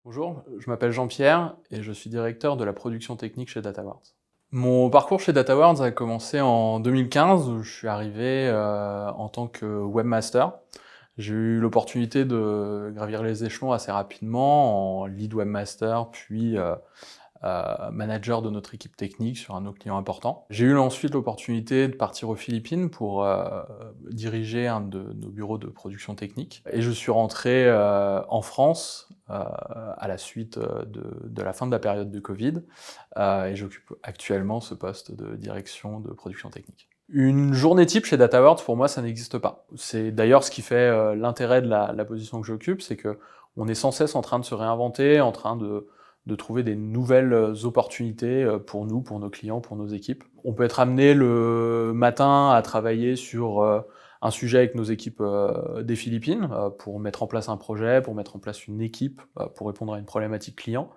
Bonjour, je m'appelle Jean-Pierre et je suis directeur de la production technique chez DataWords. Mon parcours chez DataWords a commencé en 2015 où je suis arrivé en tant que webmaster. J'ai eu l'opportunité de gravir les échelons assez rapidement en lead webmaster puis manager de notre équipe technique sur un de nos clients importants. J'ai eu ensuite l'opportunité de partir aux Philippines pour diriger un de nos bureaux de production technique. Et je suis rentré en France à la suite de la fin de la période de Covid et j'occupe actuellement ce poste de direction de production technique. Une journée type chez DataWords, pour moi, ça n'existe pas. C'est d'ailleurs ce qui fait l'intérêt de la position que j'occupe, c'est que on est sans cesse en train de se réinventer, en train de trouver des nouvelles opportunités pour nous, pour nos clients, pour nos équipes. On peut être amené le matin à travailler sur un sujet avec nos équipes des Philippines pour mettre en place un projet, pour mettre en place une équipe, pour répondre à une problématique client.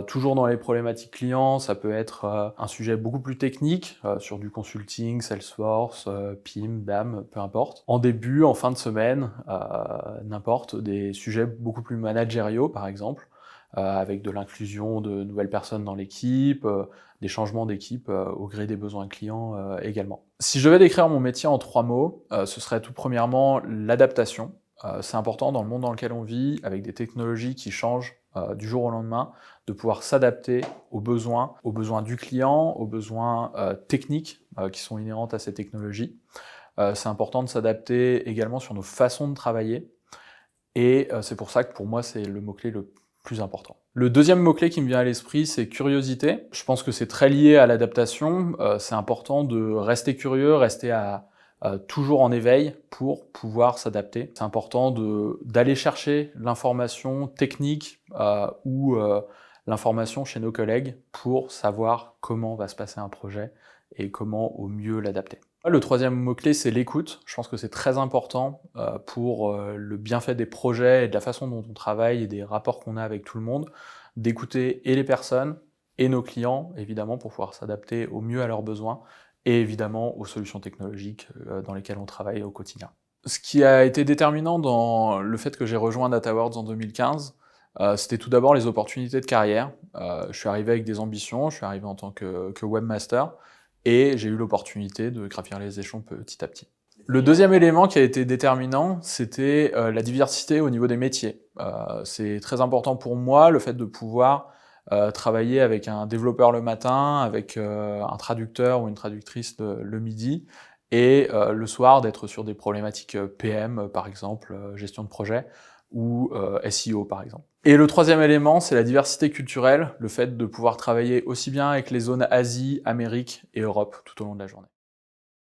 Toujours dans les problématiques clients, ça peut être un sujet beaucoup plus technique, sur du consulting, Salesforce, PIM, DAM, peu importe. En début, en fin de semaine, n'importe, des sujets beaucoup plus managériaux, par exemple, avec de l'inclusion de nouvelles personnes dans l'équipe, des changements d'équipe au gré des besoins clients également. Si je devais décrire mon métier en 3 mots, ce serait tout premièrement l'adaptation. C'est important dans le monde dans lequel on vit, avec des technologies qui changent du jour au lendemain, de pouvoir s'adapter aux besoins du client, aux besoins techniques qui sont inhérentes à ces technologies. C'est important de s'adapter également sur nos façons de travailler, et c'est pour ça que pour moi c'est le mot-clé le plus important. Le deuxième mot-clé qui me vient à l'esprit, c'est curiosité. Je pense que c'est très lié à l'adaptation. C'est important de rester curieux, rester toujours en éveil pour pouvoir s'adapter. C'est important d'aller chercher l'information technique ou l'information chez nos collègues pour savoir comment va se passer un projet et comment au mieux l'adapter. Le troisième mot-clé, c'est l'écoute. Je pense que c'est très important pour le bienfait des projets et de la façon dont on travaille et des rapports qu'on a avec tout le monde, d'écouter et les personnes et nos clients, évidemment, pour pouvoir s'adapter au mieux à leurs besoins et évidemment aux solutions technologiques dans lesquelles on travaille au quotidien. Ce qui a été déterminant dans le fait que j'ai rejoint DataWords en 2015, c'était tout d'abord les opportunités de carrière. Je suis arrivé avec des ambitions, je suis arrivé en tant que webmaster, et j'ai eu l'opportunité de gravir les échelons petit à petit. Le deuxième élément qui a été déterminant, c'était la diversité au niveau des métiers. C'est très important pour moi, le fait de pouvoir travailler avec un développeur le matin, avec un traducteur ou une traductrice le midi, et le soir d'être sur des problématiques PM, par exemple, gestion de projet, ou SEO par exemple. Et le troisième élément, c'est la diversité culturelle, le fait de pouvoir travailler aussi bien avec les zones Asie, Amérique et Europe tout au long de la journée.